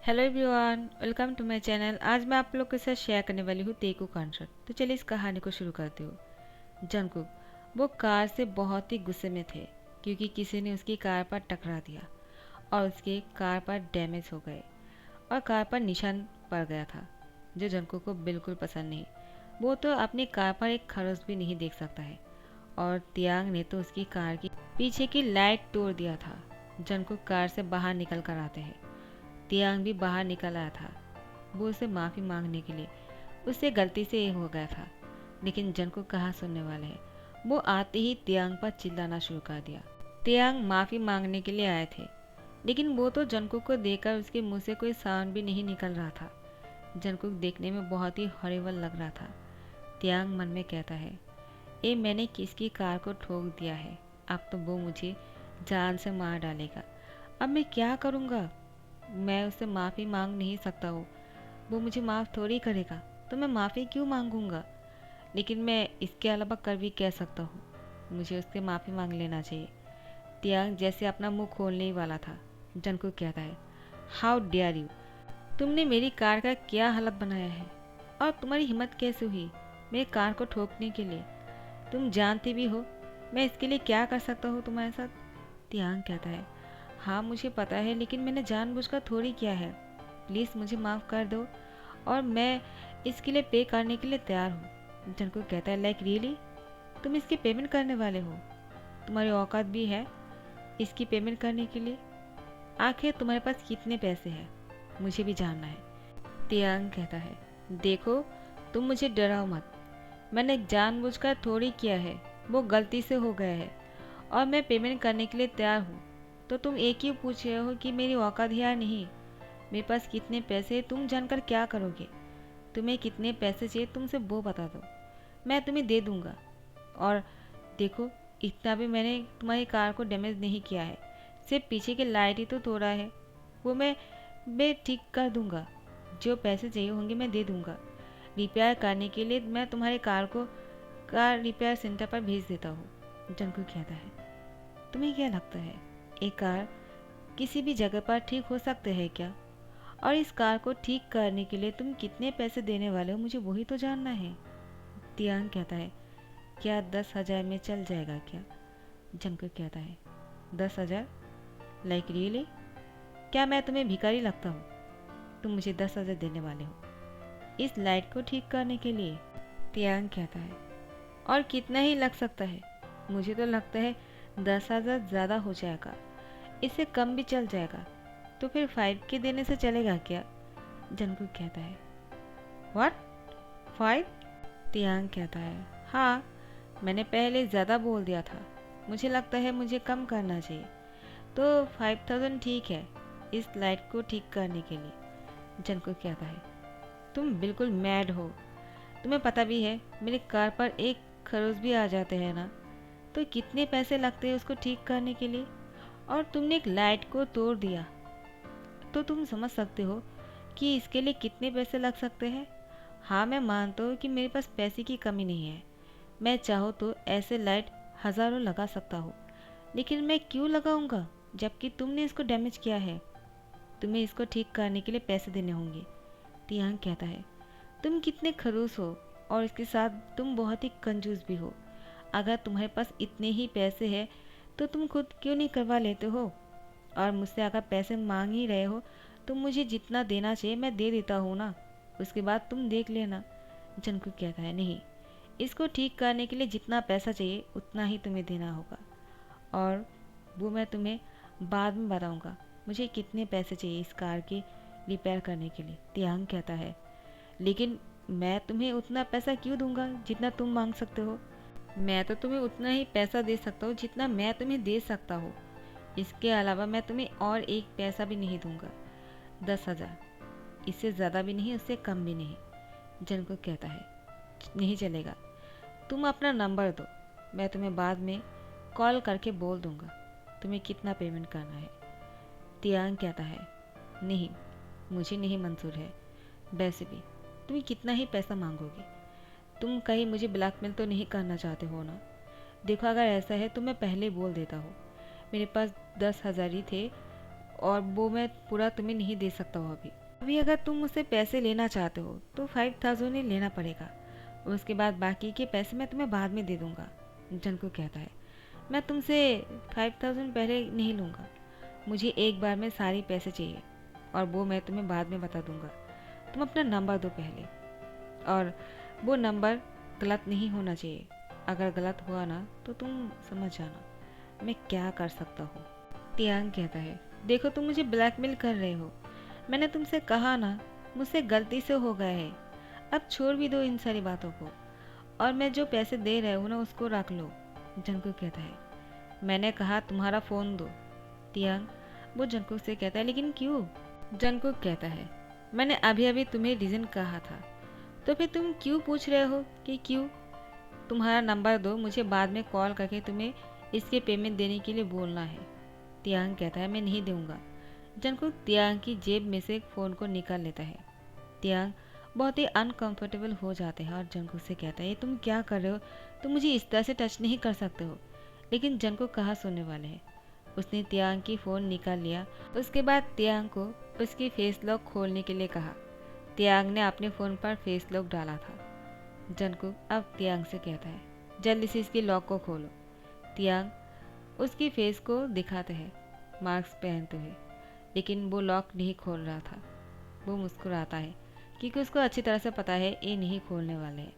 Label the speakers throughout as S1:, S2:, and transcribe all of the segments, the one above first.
S1: Hello everyone, welcome to my channel. आज मैं आप लोग के साथ शेयर करने वाली हूँ तेकू कॉन्सर्ट। तो चलिए इस कहानी को शुरू करती हूँ। जंगकुक वो कार से बहुत ही गुस्से में थे क्योंकि किसी ने उसकी कार पर टकरा दिया और उसकी कार पर डैमेज हो गए और कार पर निशान पड़ गया था जो जंगकुक को बिल्कुल पसंद नहीं। वो तो अपनी कार पर एक खरोच भी नहीं देख सकता है और तियांग ने तो उसकी कार की पीछे की लाइट तोड़ दिया था। जंगकुक कार से बाहर निकल कर आते हैं। तियांग भी बाहर निकल आया था वो उसे माफ़ी मांगने के लिए। उससे गलती से ये हो गया था, लेकिन जन को कहाँ सुनने वाले हैं। वो आते ही तियांग पर चिल्लाना शुरू कर दिया। तियांग माफ़ी मांगने के लिए आए थे, लेकिन वो तो जनकुक को देखकर उसके मुंह से कोई साउंड भी नहीं निकल रहा था। जनकुक देखने में बहुत ही हॉरिबल लग रहा था। तियांग मन में कहता है, ये मैंने किसकी कार को ठोक दिया है। अब तो वो मुझे जान से मार डालेगा। अब मैं क्या करूँगा। मैं उससे माफ़ी मांग नहीं सकता हूँ, वो मुझे माफ़ थोड़ी करेगा, तो मैं माफ़ी क्यों मांगूंगा। लेकिन मैं इसके अलावा कर भी कह सकता हूँ, मुझे उससे माफ़ी मांग लेना चाहिए। तियांग जैसे अपना मुंह खोलने ही वाला था, जंगकुक कहता है, हाउ डेयर यू, तुमने मेरी कार का क्या हालत बनाया है और तुम्हारी हिम्मत कैसे हुई मेरी कार को ठोकने के लिए। तुम जानती भी हो मैं इसके लिए क्या कर सकता हूँ तुम्हारे साथ। तियांग कहता है, हाँ मुझे पता है, लेकिन मैंने जानबूझकर थोड़ी किया है। प्लीज़ मुझे माफ़ कर दो और मैं इसके लिए पे करने के लिए तैयार हूँ। जंगकुक कहता है, लाइक रियली, तुम इसकी पेमेंट करने वाले हो। तुम्हारी औकात भी है इसकी पेमेंट करने के लिए। आखिर तुम्हारे पास कितने पैसे हैं मुझे भी जानना है। तियांग कहता है, देखो तुम मुझे डराओ मत, मैंने जानबूझकर थोड़ी किया है, वो गलती से हो गया है और मैं पेमेंट करने के लिए तैयार हूँ। तो तुम एक ही पूछ रहे हो कि मेरी औकात है या नहीं। मेरे पास कितने पैसे तुम जानकर क्या करोगे। तुम्हें कितने पैसे चाहिए तुमसे वो बता दो, मैं तुम्हें दे दूंगा। और देखो, इतना भी मैंने तुम्हारी कार को डैमेज नहीं किया है, सिर्फ पीछे की लाइट ही तो तोड़ा है, वो मैं ठीक कर दूंगा। जो पैसे चाहिए होंगे मैं दे दूंगा। रिपेयर करने के लिए मैं तुम्हारी कार को कार रिपेयर सेंटर पर भेज देता हूँ। जंकू कहता है, तुम्हें क्या लगता है एक कार किसी भी जगह पर ठीक हो सकते हैं क्या। और इस कार को ठीक करने के लिए तुम कितने पैसे देने वाले हो मुझे वही तो जानना है। तियांग कहता है, क्या 10,000 में चल जाएगा क्या। जंकुक कहता है, 10,000, लाइक रियली, क्या मैं तुम्हें भिखारी लगता हूँ। तुम मुझे 10,000 देने वाले हो इस लाइट को ठीक करने के लिए। तियांग कहता है, और कितना ही लग सकता है। मुझे तो लगता है 10,000 ज़्यादा हो जाएगा, इससे कम भी चल जाएगा। तो फिर 5 के देने से चलेगा क्या। जंकुक कहता है, व्हाट, 5। तियांग कहता है, हाँ, मैंने पहले ज़्यादा बोल दिया था, मुझे लगता है मुझे कम करना चाहिए। तो 5,000 ठीक है इस लाइट को ठीक करने के लिए। जंकुक कहता है, तुम बिल्कुल मैड हो। तुम्हें पता भी है मेरी कार पर एक खरोच भी आ जाते हैं ना, तो कितने पैसे लगते हैं उसको ठीक करने के लिए। और तुमने एक लाइट को तोड़ दिया, तो तुम समझ सकते हो कि इसके लिए कितने पैसे लग सकते हैं। हाँ, मैं मानता हूँ कि मेरे पास पैसे की कमी नहीं है, मैं चाहूँ तो ऐसे लाइट हज़ारों लगा सकता हूँ, लेकिन मैं क्यों लगाऊंगा जबकि तुमने इसको डैमेज किया है। तुम्हें इसको ठीक करने के लिए पैसे देने होंगे। तियांग कहता है, तुम कितने खड़ूस हो और इसके साथ तुम बहुत ही कंजूस भी हो। अगर तुम्हारे पास इतने ही पैसे हैं तो तुम खुद क्यों नहीं करवा लेते हो। और मुझसे अगर पैसे मांग ही रहे हो तो मुझे जितना देना चाहिए मैं दे देता हूँ ना, उसके बाद तुम देख लेना। जंकुक कहता है, नहीं, इसको ठीक करने के लिए जितना पैसा चाहिए उतना ही तुम्हें देना होगा, और वो मैं तुम्हें बाद में बताऊंगा मुझे कितने पैसे चाहिए इस कार के रिपेयर करने के लिए। तियांग कहता है, लेकिन मैं तुम्हें उतना पैसा क्यों दूंगा जितना तुम मांग सकते हो। मैं तो तुम्हें उतना ही पैसा दे सकता हूँ जितना मैं तुम्हें दे सकता हूँ। इसके अलावा मैं तुम्हें और एक पैसा भी नहीं दूंगा। 10,000, इससे ज़्यादा भी नहीं उससे कम भी नहीं। जनको कहता है, नहीं चलेगा, तुम अपना नंबर दो, मैं तुम्हें बाद में कॉल करके बोल दूंगा तुम्हें कितना पेमेंट करना है। तियांग कहता है, नहीं, मुझे नहीं मंजूर है। वैसे भी तुम कितना ही पैसा मांगोगे, तुम कहीं मुझे ब्लैकमेल तो नहीं करना चाहते हो ना। देखो, अगर ऐसा है तो मैं पहले बोल देता हूँ, मेरे पास 10,000 ही थे और वो मैं पूरा तुम्हें नहीं दे सकता हूँ अभी। अभी अगर तुम मुझसे पैसे लेना चाहते हो तो 5000 ही लेना पड़ेगा, उसके बाद बाकी के पैसे मैं तुम्हें बाद में दे दूँगा। जंगकुक कहता है, मैं तुमसे 5000 पहले नहीं लूँगा, मुझे एक बार में सारे पैसे चाहिए और वो मैं तुम्हें बाद में बता दूँगा। तुम अपना नंबर दो पहले, और वो नंबर गलत नहीं होना चाहिए। अगर गलत हुआ ना तो तुम समझ जाना मैं क्या कर सकता हूँ। तियांग कहता है, देखो तुम मुझे ब्लैकमेल कर रहे हो, मैंने तुमसे कहा ना मुझसे गलती से हो गया है, अब छोड़ भी दो इन सारी बातों को, और मैं जो पैसे दे रहे हूँ ना उसको रख लो। जंगकुक कहता है, मैंने कहा तुम्हारा फ़ोन दो। तियांग वो जंगकुक से कहता है, लेकिन क्यों? जंगकुक कहता है, मैंने अभी अभी तुम्हें रीज़न कहा था, तो फिर तुम क्यों पूछ रहे हो कि क्यों? तुम्हारा नंबर दो, मुझे बाद में कॉल करके तुम्हें इसके पेमेंट देने के लिए बोलना है। तियांग कहता है, मैं नहीं दूंगा। जंगकुक तियांग की जेब में से फ़ोन को निकाल लेता है। तियांग बहुत ही अनकंफर्टेबल हो जाते हैं और जंगकुक से कहता है, ये तुम क्या कर रहे हो? तुम मुझे इस तरह से टच नहीं कर सकते हो। लेकिन जंगकुक कहाँ सुनने वाले हैं। उसने तियांग की फ़ोन निकाल लिया। उसके बाद तियांग को उसकी फेस लॉक खोलने के लिए कहा। तियांग ने अपने फ़ोन पर फेस लॉक डाला था। जंगकुक अब तियांग से कहता है, जल्दी से इसकी लॉक को खोलो। तियांग उसकी फेस को दिखाते हैं मास्क पहनते हुए, लेकिन वो लॉक नहीं खोल रहा था। वो मुस्कुराता है क्योंकि उसको अच्छी तरह से पता है ये नहीं खोलने वाले हैं।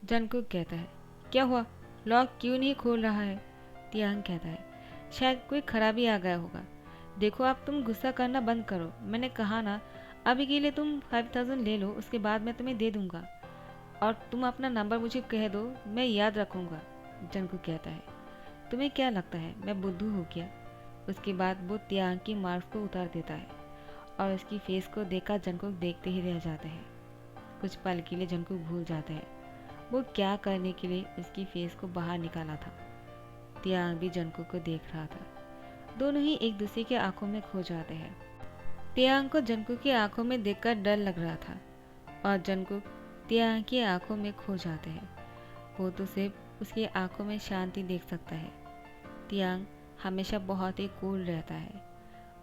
S1: जंगकुक कहता है, क्या हुआ, लॉक क्यों नहीं खोल रहा है? तियांग कहता है, शायद कोई खराबी आ गया होगा। देखो अब तुम गुस्सा करना बंद करो, मैंने कहा ना अभी के लिए तुम 5000 ले लो, उसके बाद मैं तुम्हें दे दूंगा, और तुम अपना नंबर मुझे कह दो, मैं याद रखूंगा। जंगकुक कहता है, तुम्हें क्या लगता है मैं बुद्धू हूँ क्या? उसके बाद वो तियांग की मास्क को उतार देता है और उसकी फेस को देखकर जंगकुक देखते ही रह जाते हैं। कुछ पल के लिए जंगकुक भूल जाते हैं वो क्या करने के लिए उसकी फेस को बाहर निकाला था। तियांग भी जंगकुक को देख रहा था। दोनों ही एक दूसरे की आंखों में खो जाते हैं। तियांग को जंगकुक की आंखों में देखकर डर लग रहा था और जंगकुक तियांग की आंखों में खो जाते हैं। वो तो सिर्फ उसकी आंखों में शांति देख सकता है। तियांग हमेशा बहुत ही कूल रहता है।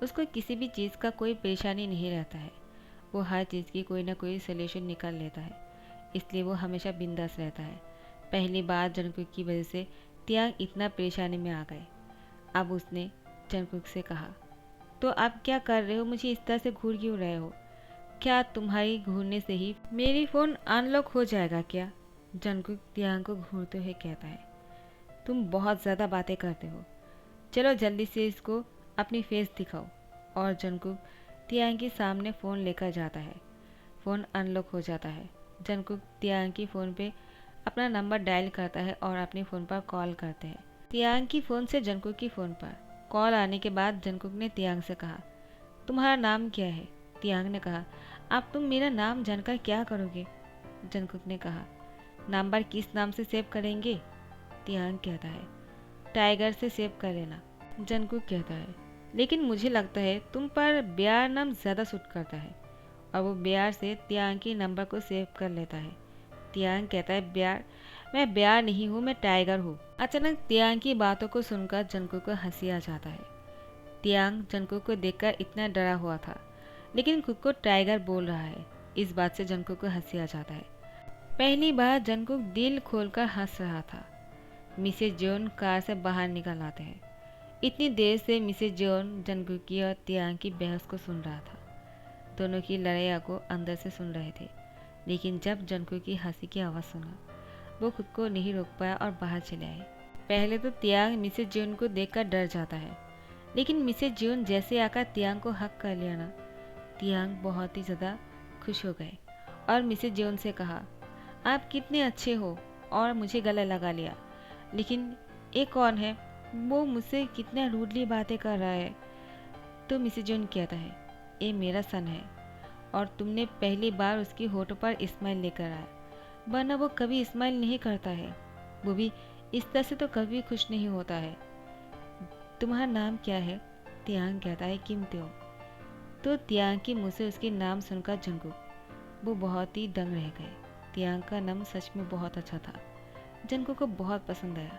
S1: उसको किसी भी चीज़ का कोई परेशानी नहीं रहता है। वो हर चीज़ की कोई ना कोई सलूशन निकाल लेता है, इसलिए वो हमेशा बिंदास रहता है। पहली बार जंगकुक की वजह से तियांग इतना परेशानी में आ गए। अब उसने जंगकुक से कहा, तो आप क्या कर रहे हो, मुझे इस तरह से घूर क्यों रहे हो? क्या तुम्हारी घूरने से ही मेरी फ़ोन अनलॉक हो जाएगा क्या? जंगकुक तियांग को घूरते हुए कहता है, तुम बहुत ज़्यादा बातें करते हो, चलो जल्दी से इसको अपनी फेस दिखाओ। और जंगकुक तियांग के सामने फ़ोन लेकर जाता है। फ़ोन अनलॉक हो जाता है। जंगकुक तियांग की फ़ोन पे अपना नंबर डायल करता है और अपने फ़ोन पर कॉल करते हैं। तियांग की फ़ोन से जंगकुक की फ़ोन पर कॉल आने के बाद जंगकुक ने तियांग से कहा, तुम्हारा नाम क्या है? तियांग ने कहा, अब तुम मेरा नाम जानकर क्या करोगे? जंगकुक ने कहा, नंबर किस नाम से सेव करेंगे? तियांग कहता है, टाइगर से सेव कर लेना। जंगकुक कहता है, लेकिन मुझे लगता है तुम पर बेयार नाम ज़्यादा सूट करता है, और वो बेयार से तियांग के नंबर को सेव कर लेता है। तियांग कहता है, बेयार? मैं बेयार नहीं हूँ, मैं टाइगर हूँ। अचानक तियांग की बातों को सुनकर जंगकुक को हंसी आ जाता है। तियांग जंगकुक को देखकर इतना डरा हुआ था, लेकिन खुद को टाइगर बोल रहा है, इस बात से जंगकुक को हंसी आ जाता है। पहली बार जंगकुक दिल खोलकर हंस रहा था। मिसेज जोन कार से बाहर निकल आते हैं। इतनी देर से मिसेज जोन जंगकुक की और तियांग की बहस को सुन रहा था। दोनों की लड़ाई को अंदर से सुन रहे थे, लेकिन जब जंगकुक की हंसी की आवाज़ सुना, वो खुद को नहीं रोक पाया और बाहर चले आए। पहले तो तियांग मिसेज जोन को देखकर डर जाता है, लेकिन मिसेज जोन जैसे आकर तियांग को हक कर लिया ना, तियांग बहुत ही ज़्यादा खुश हो गए और मिसेज जोन से कहा, आप कितने अच्छे हो और मुझे गले लगा लिया, लेकिन ये कौन है? वो मुझसे कितना रूडली बातें कर रहा है। तो मिसेज जोन कहता है, ये मेरा सन है और तुमने पहली बार उसकी होठों पर स्माइल लेकर आया, वरना वो कभी स्माइल नहीं करता है, वो भी इस तरह से तो कभी खुश नहीं होता है। तुम्हारा नाम क्या है? तियांग कहता है, किम त्यो। तो तियांग की मुँह से उसके नाम सुनकर जंगकुक वो बहुत ही दंग रह गए। तियांग का नाम सच में बहुत अच्छा था। जंगकुक को बहुत पसंद आया।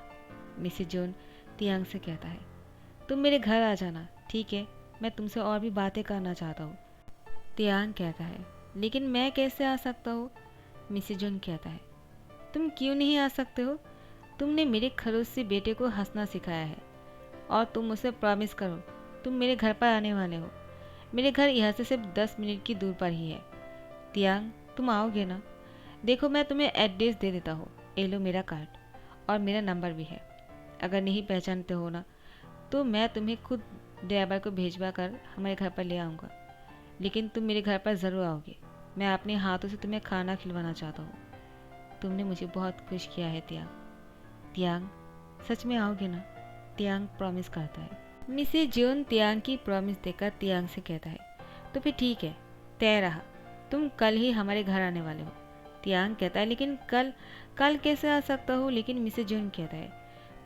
S1: मिसेज जोन तियांग से कहता है, तुम मेरे घर आ जाना, ठीक है? मैं तुमसे और भी बातें करना चाहता हूँ। तियांग कहता है, लेकिन मैं कैसे आ सकता हूँ? मिसेस जून कहता है, तुम क्यों नहीं आ सकते हो? तुमने मेरे खड़ूसी बेटे को हंसना सिखाया है और तुम मुझसे प्रॉमिस करो, तुम मेरे घर पर आने वाले हो। मेरे घर यहाँ से सिर्फ 10 मिनट की दूर पर ही है। तियांग, तुम आओगे ना? देखो, मैं तुम्हें एड्रेस दे देता हूँ। ये लो मेरा कार्ड और मेरा नंबर भी है। अगर नहीं पहचानते हो ना तो मैं तुम्हें खुद ड्राइवर को भेजवा कर हमारे घर पर ले आऊँगा। लेकिन तुम मेरे घर पर ज़रूर आओगे। मैं अपने हाथों से तुम्हें खाना खिलवाना चाहता हूँ। तुमने मुझे बहुत खुश किया है तियांग। तियांग, सच में आओगे ना? तियांग प्रॉमिस करता है। मिसेस जून तियांग की प्रॉमिस देकर तियांग से कहता है, तो फिर ठीक है, तय रहा। तुम कल ही हमारे घर आने वाले हो। तियांग कहता है, लेकिन कल कल कैसे आ सकता हूँ? लेकिन मिसेस जून कहता है,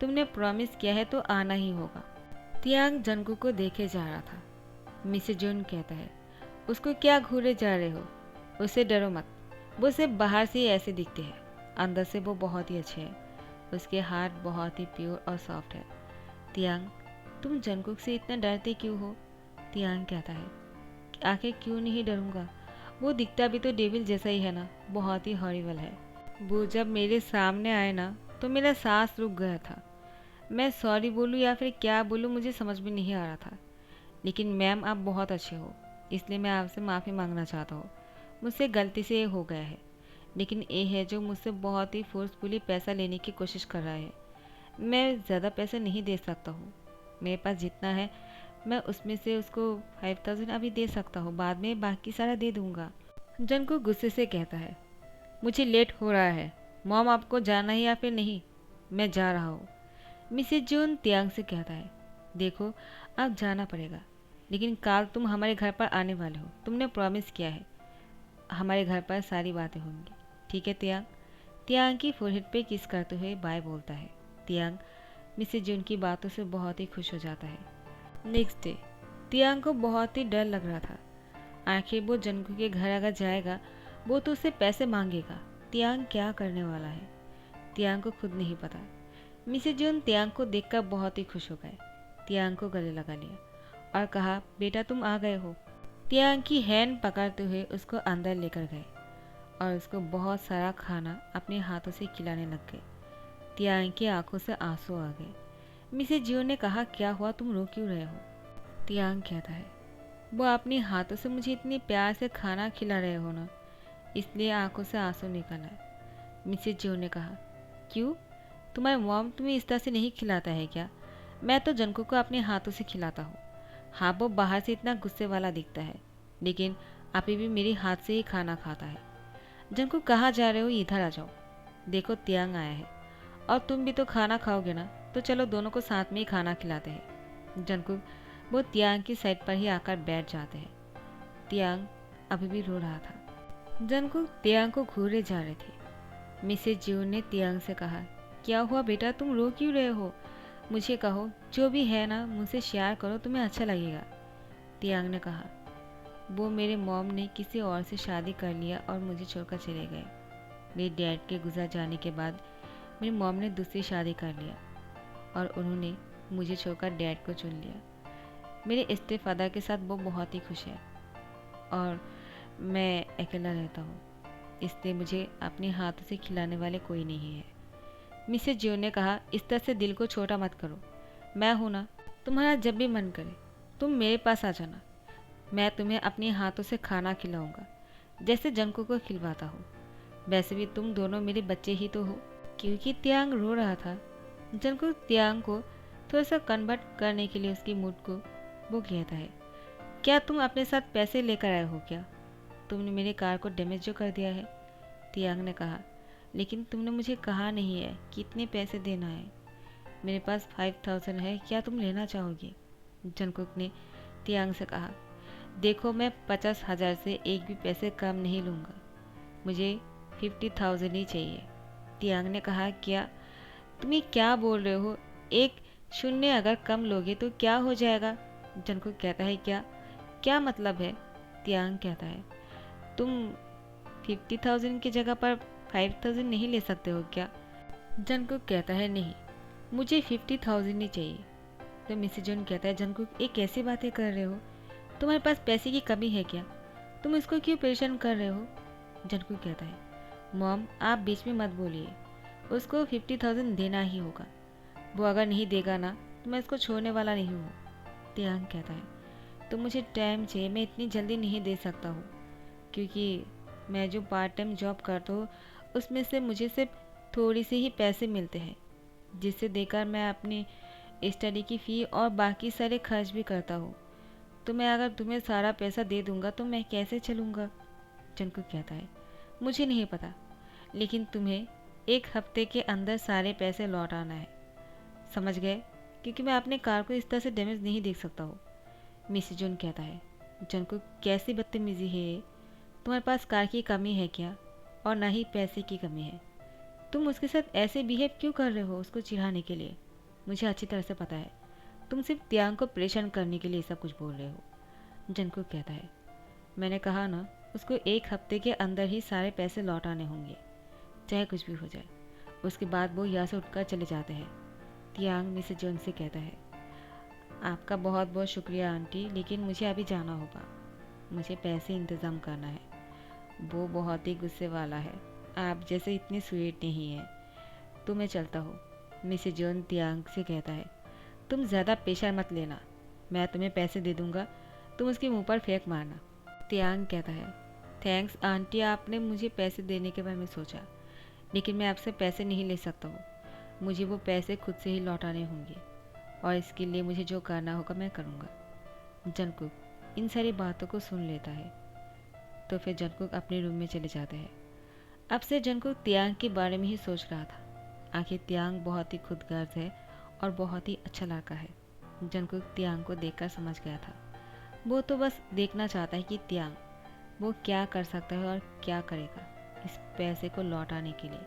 S1: तुमने प्रॉमिस किया है तो आना ही होगा। तियांग जंगकुक को देखे जा रहा था। मिसेस जून कहता है, उसको क्या घूरे जा रहे हो? उससे डरो मत। वो सिर्फ बाहर से ही ऐसे दिखते हैं, अंदर से वो बहुत ही अच्छे हैं। उसके हाथ बहुत ही प्योर और सॉफ्ट है। तियांग, तुम जंगकुक से इतना डरते क्यों हो? तियांग कहता है, आखिर क्यों नहीं डरूंगा? वो दिखता भी तो डेविल जैसा ही है ना, बहुत ही हॉरिबल है। वो जब मेरे सामने आए ना तो मेरा सांस रुक गया था। मैं सॉरी बोलूँ या फिर क्या बोलूँ मुझे समझ में नहीं आ रहा था। लेकिन मैम, आप बहुत अच्छे हो, इसलिए मैं आपसे माफ़ी मांगना चाहता हूँ। मुझसे गलती से ये हो गया है। लेकिन ये है जो मुझसे बहुत ही फोर्सफुली पैसा लेने की कोशिश कर रहा है। मैं ज़्यादा पैसा नहीं दे सकता हूँ। मेरे पास जितना है मैं उसमें से उसको 5000 अभी दे सकता हूँ, बाद में बाकी सारा दे दूँगा। जन को गुस्से से कहता है, मुझे लेट हो रहा है। मॉम, आपको जाना है या फिर नहीं? मैं जा रहा हूँ। मिसेज जून तियांग से कहता है, देखो, अब जाना पड़ेगा, लेकिन कल तुम हमारे घर पर आने वाले हो। तुमने प्रॉमिस किया है, हमारे घर पर सारी बातें होंगी। ठीक है तियांग? तियांग की फोरहेड पे किस करते हुए बाय बोलता है। तियांग मिसेज जून की बातों से बहुत ही खुश हो जाता है। नेक्स्ट डे तियांग को बहुत ही डर लग रहा था। आखिर वो जंगकुक के घर अगर जाएगा वो तो उससे पैसे मांगेगा। तियांग क्या करने वाला है तियांग को खुद नहीं पता। मिसेज जून तियांग को देखकर बहुत ही खुश हो गए। तियांग को गले लगा लिया और कहा, बेटा तुम आ गए हो। तियांग की हैंड पकड़ते हुए उसको अंदर लेकर गए और उसको बहुत सारा खाना अपने हाथों से खिलाने लग गए। तियांग की आंखों से आंसू आ गए। मिसेज जियो ने कहा, क्या हुआ, तुम रो क्यों रहे हो? तियांग कहता है, वो अपने हाथों से मुझे इतने प्यार से खाना खिला रहे हो ना, इसलिए आंखों से आंसू निकल आए। मिसेज जियो ने कहा, क्यों, तुम्हारे मॉम तुम्हें इस तरह से नहीं खिलाता है क्या? मैं तो जंको को अपने हाथों से खिलाता हूँ। हाँ, वो बाहर से इतना गुस्से वाला दिखता है, लेकिन अभी भी मेरे हाथ से ही खाना खाता है। जंको, कहाँ जा रहे हो? इधर आ जाओ। देखो, तियांग आया है और तुम भी तो खाना खाओगे ना, तो चलो दोनों को साथ में ही खाना खिलाते हैं। जंको वो तियांग की साइड पर ही आकर बैठ जाते हैं। तियांग अभी भी रो रहा था। जंको तियांग को घूरे जा रहे थे। मिसेज जियो ने तियांग से कहा, क्या हुआ बेटा, तुम रो क्यों रहे हो? मुझे कहो, जो भी है ना मुझसे शेयर करो, तुम्हें अच्छा लगेगा। तियांग ने कहा, वो मेरे मॉम ने किसी और से शादी कर लिया और मुझे छोड़कर चले गए। मेरे डैड के गुजर जाने के बाद मेरी मॉम ने दूसरी शादी कर लिया और उन्होंने मुझे छोड़कर डैड को चुन लिया। मेरे स्टेप फादर के साथ वो बहुत ही खुश है और मैं अकेला रहता हूँ, इसलिए मुझे अपने हाथों से खिलाने वाले कोई नहीं है। मिसेज जियो ने कहा, इस तरह से दिल को छोटा मत करो। मैं हूँ ना, तुम्हारा जब भी मन करे तुम मेरे पास आ जाना। मैं तुम्हें अपने हाथों से खाना खिलाऊंगा, जैसे जंको को खिलवाता हूँ। वैसे भी तुम दोनों मेरे बच्चे ही तो हो। क्योंकि तियांग रो रहा था, जंको तियांग को थोड़ा सा कन्वर्ट करने के लिए उसकी मूड को वो कहता है, क्या तुम अपने साथ पैसे लेकर आए हो क्या? तुमने मेरे कार को डैमेज जो कर दिया है। तियांग ने कहा, लेकिन तुमने मुझे कहा नहीं है कितने पैसे देना है। मेरे पास 5000 है, क्या तुम लेना चाहोगे? जंकुक ने तियांग से कहा, देखो, मैं 50,000 से एक भी पैसे कम नहीं लूँगा, मुझे 50,000 ही चाहिए। तियांग ने कहा, क्या तुम ये क्या बोल रहे हो? एक शून्य अगर कम लोगे तो क्या हो जाएगा? जंकुक कहता है, क्या क्या मतलब है? तियांग कहता है, तुम 50,000 की जगह पर 5,000 नहीं ले सकते हो क्या? जंकुक कहता है, नहीं, मुझे 50,000 ही चाहिए। तो मिसेस जॉन कहता है, जंगकुक ये कैसी बातें कर रहे हो? तुम्हारे पास पैसे की कमी है क्या? तुम इसको क्यों परेशान कर रहे हो? जंगकुक कहता है, मॉम आप बीच में मत बोलिए, उसको 50,000 देना ही होगा। वो अगर नहीं देगा ना तो मैं इसको छोड़ने वाला नहीं हूँ। तियांग कहता है, तो मुझे टाइम चाहिए, मैं इतनी जल्दी नहीं दे सकता हूँ, क्योंकि मैं जो पार्ट टाइम जॉब करता हूँ उसमें से मुझे सिर्फ थोड़ी सी ही पैसे मिलते हैं, जिससे देकर मैं अपनी स्टडी की फ़ी और बाकी सारे खर्च भी करता हूँ। तो मैं अगर तुम्हें सारा पैसा दे दूँगा तो मैं कैसे चलूँगा? जंगकुक कहता है, मुझे नहीं पता, लेकिन तुम्हें 1 हफ्ते के अंदर सारे पैसे लौटाना है, समझ गए? क्योंकि मैं अपने कार को इस तरह से डैमेज नहीं देख सकता हूँ। मिसेस जॉन कहता है, जंगकुक कैसी बदतमीजी है ये? तुम्हारे पास कार की कमी है क्या? और ना ही पैसे की कमी है। तुम उसके साथ ऐसे बिहेव क्यों कर रहे हो उसको चिढ़ाने के लिए? मुझे अच्छी तरह से पता है तुम सिर्फ त्यांग को परेशान करने के लिए सब कुछ बोल रहे हो। जंगकुक कहता है, मैंने कहा ना, उसको 1 हफ्ते के अंदर ही सारे पैसे लौटाने होंगे, चाहे कुछ भी हो जाए। उसके बाद वो यहाँ से उठकर चले जाते हैं। तियांग मिसेस जॉन से कहता है, आपका बहुत बहुत शुक्रिया आंटी, लेकिन मुझे अभी जाना होगा, मुझे पैसे इंतज़ाम करना है। वो बहुत ही गुस्से वाला है, आप जैसे इतनी स्वीट नहीं है, तो मैं चलता हूँ। मिसेस जॉन तियांग से कहता है, तुम ज़्यादा प्रेशर मत लेना, मैं तुम्हें पैसे दे दूँगा, तुम उसके मुंह पर फेंक मारना। तियांग कहता है, थैंक्स आंटी, आपने मुझे पैसे देने के बारे में सोचा, लेकिन मैं आपसे पैसे नहीं ले सकता हूँ, मुझे वो पैसे खुद से ही लौटाने होंगे, और इसके लिए मुझे जो करना होगा मैं करूँगा। जंगकुक इन सारी बातों को सुन लेता है, तो फिर जंगकुक अपने रूम में चले जाते हैं। अब से जंगकुक तियांग के बारे में ही सोच रहा था। आखिर तियांग बहुत ही खुदगर्ज है और बहुत ही अच्छा लड़का है। जंगकुक तियांग को देखकर समझ गया था। वो तो बस देखना चाहता है कि तियांग वो क्या कर सकता है और क्या करेगा इस पैसे को लौटाने के लिए।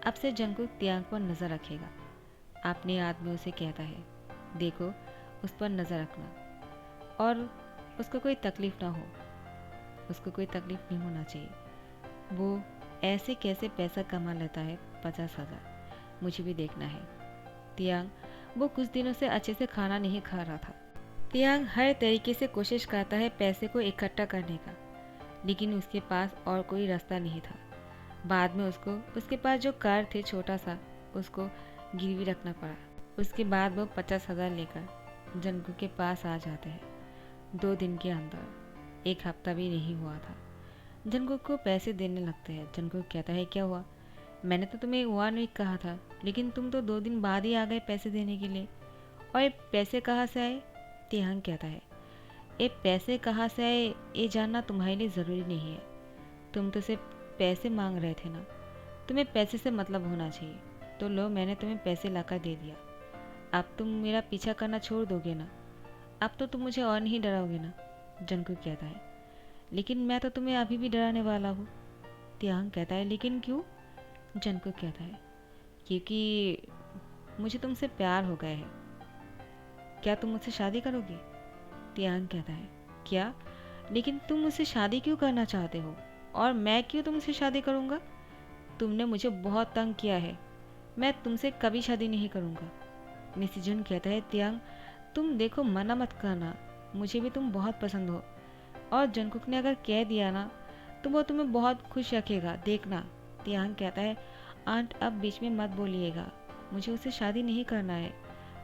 S1: अब से जंगकुक तियांग पर नज़र रखेगा। अपने आदमी उसे कहता है, देखो उस पर नज़र रखना और उसको कोई तकलीफ़ ना हो, उसको कोई तकलीफ़ नहीं होना चाहिए। वो ऐसे कैसे पैसा कमा लेता है 50,000, मुझे भी देखना है। तियांग वो कुछ दिनों से अच्छे से खाना नहीं खा रहा था। तियांग हर तरीके से कोशिश करता है पैसे को इकट्ठा करने का, लेकिन उसके पास और कोई रास्ता नहीं था। बाद में उसको उसके पास जो कार थे छोटा सा, उसको गिरवी रखना पड़ा। उसके बाद वो 50,000 लेकर जंगकुक के पास आ जाते हैं। 2 दिन के अंदर, 1 हफ्ता भी नहीं हुआ था, जंगकुक को पैसे देने लगते हैं। जंगकुक कहता है, क्या हुआ? मैंने तो तुम्हें 1 वीक कहा था, लेकिन तुम तो 2 दिन बाद ही आ गए पैसे देने के लिए। और ये पैसे कहाँ से आए? तियांग कहता है, ये पैसे कहाँ से आए ये जानना तुम्हारे लिए ज़रूरी नहीं है। तुम तो सिर्फ पैसे मांग रहे थे ना, तुम्हें पैसे से मतलब होना चाहिए। तो लो, मैंने तुम्हें पैसे लाकर दे दिया, अब तुम मेरा पीछा करना छोड़ दोगे ना? अब तो तुम मुझे और नहीं डराओगे ना? जंगकुक कहता है, लेकिन मैं तो तुम्हें अभी भी डराने वाला हूँ। तियांग कहता है, लेकिन क्यों? जंगकुक कहता है, क्योंकि मुझे तुमसे प्यार हो गया है। क्या तुम मुझसे शादी करोगे? तियांग कहता है, क्या? लेकिन तुम मुझसे शादी क्यों करना चाहते हो? और मैं क्यों तुमसे शादी करूँगा? तुमने मुझे बहुत तंग किया है, मैं तुमसे कभी शादी नहीं करूँगा। मिसेस जून कहता है, तियांग तुम देखो, मना मत करना, मुझे भी तुम बहुत पसंद हो, और जंगकुक ने अगर कह दिया ना तो वो तुम्हें बहुत खुश रखेगा, देखना। तियांग कहता है, आंट अब बीच में मत बोलिएगा, मुझे उससे शादी नहीं करना है,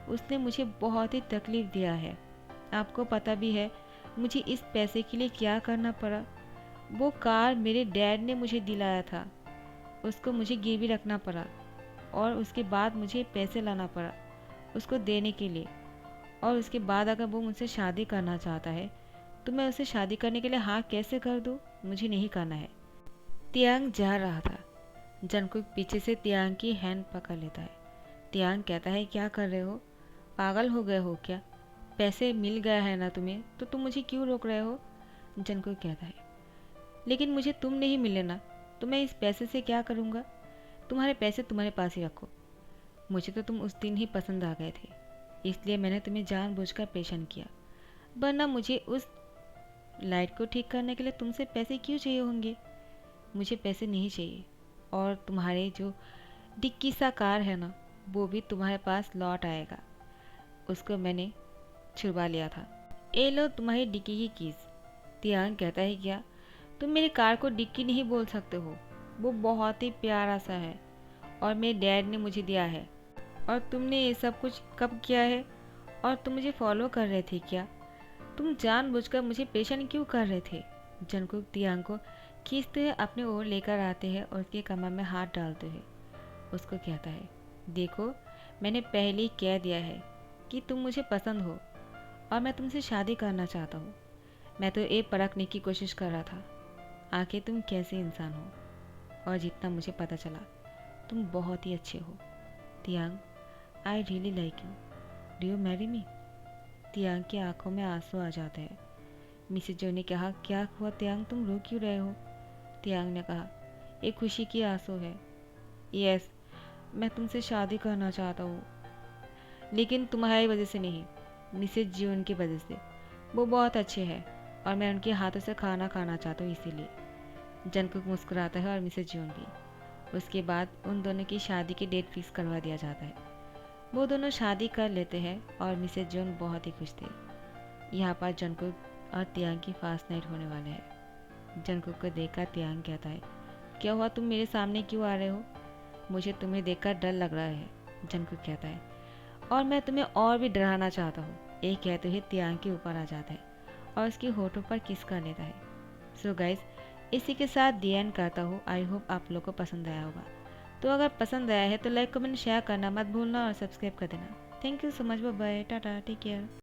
S1: उसने मुझे बहुत ही तकलीफ़ दिया है। आपको पता भी है मुझे इस पैसे के लिए क्या करना पड़ा। वो कार मेरे डैड ने मुझे दिलाया था, उसको मुझे गिरवी रखना पड़ा, और उसके बाद मुझे पैसे लाना पड़ा उसको देने के लिए। और उसके बाद अगर वो मुझसे शादी करना चाहता है तो मैं उसे शादी करने के लिए हाँ कैसे कर दूँ? मुझे नहीं करना है। तियांग जा रहा था, जंगकुक पीछे से तियांग की हैंड पकड़ लेता है। तियांग कहता है, क्या कर रहे हो? पागल हो गए हो क्या? पैसे मिल गया है ना तुम्हें, तो तुम मुझे क्यों रोक रहे हो? जंगकुक कहता है, लेकिन मुझे तुम नहीं मिले ना, तो मैं इस पैसे से क्या करूँगा? तुम्हारे पैसे तुम्हारे पास ही रखो। मुझे तो तुम उस दिन ही पसंद आ गए थे, इसलिए मैंने तुम्हें जानबूझकर परेशान किया, वरना मुझे उस लाइट को ठीक करने के लिए तुमसे पैसे क्यों चाहिए होंगे? मुझे पैसे नहीं चाहिए। और तुम्हारे जो डिक्की सा कार है ना, वो भी तुम्हारे पास लौट आएगा। उसको मैंने छुड़वा लिया था। ए लो तुम्हारी डिक्की की कीज। तियांग कहता है क्या? तुम मेरी कार को डिक्की नहीं बोल सकते हो, वो बहुत ही प्यारा सा है और मेरे डैड ने मुझे दिया है। और तुमने ये सब कुछ कब किया है? और तुम मुझे फॉलो कर रहे थे क्या? तुम जानबूझकर मुझे परेशान क्यों कर रहे थे? जंगकुक तियांग को खींचते हुए अपने ओर लेकर आते हैं और उसके कमर में हाथ डालते हुए उसको कहता है, देखो मैंने पहले ही कह दिया है कि तुम मुझे पसंद हो और मैं तुमसे शादी करना चाहता हूँ। मैं तो ये परखने की कोशिश कर रहा था आखिर तुम कैसे इंसान हो, और जितना मुझे पता चला तुम बहुत ही अच्छे हो। Tiang, I really like you, do you marry me? Tiang की आंखों में आंसू आ जाते हैं। मिसेज जो ने कहा, क्या हुआ तियांग, तुम रो क्यों रहे हो? तियांग ने कहा, ये खुशी की आंसू है। यस, मैं तुमसे शादी करना चाहता हूँ, लेकिन तुम्हारी वजह से नहीं, मिसेज जीवन की वजह से। वो बहुत अच्छे हैं और मैं उनके हाथों से खाना खाना चाहता हूँ, इसीलिए। जंगकुक मुस्कुराता है और मिसेज जीवन भी। उसके बाद उन दोनों की शादी की डेट फिक्स करवा दिया जाता है। वो दोनों शादी कर लेते हैं और मिसेज जीवन बहुत ही खुश थे। यहाँ पर जंगकुक और तियांग की फास्ट नाइट होने वाले हैं। जंगकुक को देखकर तियांग कहता है, क्या हुआ, तुम मेरे सामने क्यों आ रहे हो? मुझे तुम्हें देखकर डर लग रहा है। जंगकुक कहता है, और मैं तुम्हें और भी डराना चाहता हूँ। ये कहते हुए तियांग के ऊपर आ जाता है और उसके होठों पर किस कर लेता है। सो गाइज, इसी के साथ दी एंड करता हूँ। आई होप आप लोग को पसंद आया होगा। तो अगर पसंद आया है तो लाइक कमेंट शेयर करना मत भूलना और सब्सक्राइब कर देना। Thank you so much, bye bye, tata, take care.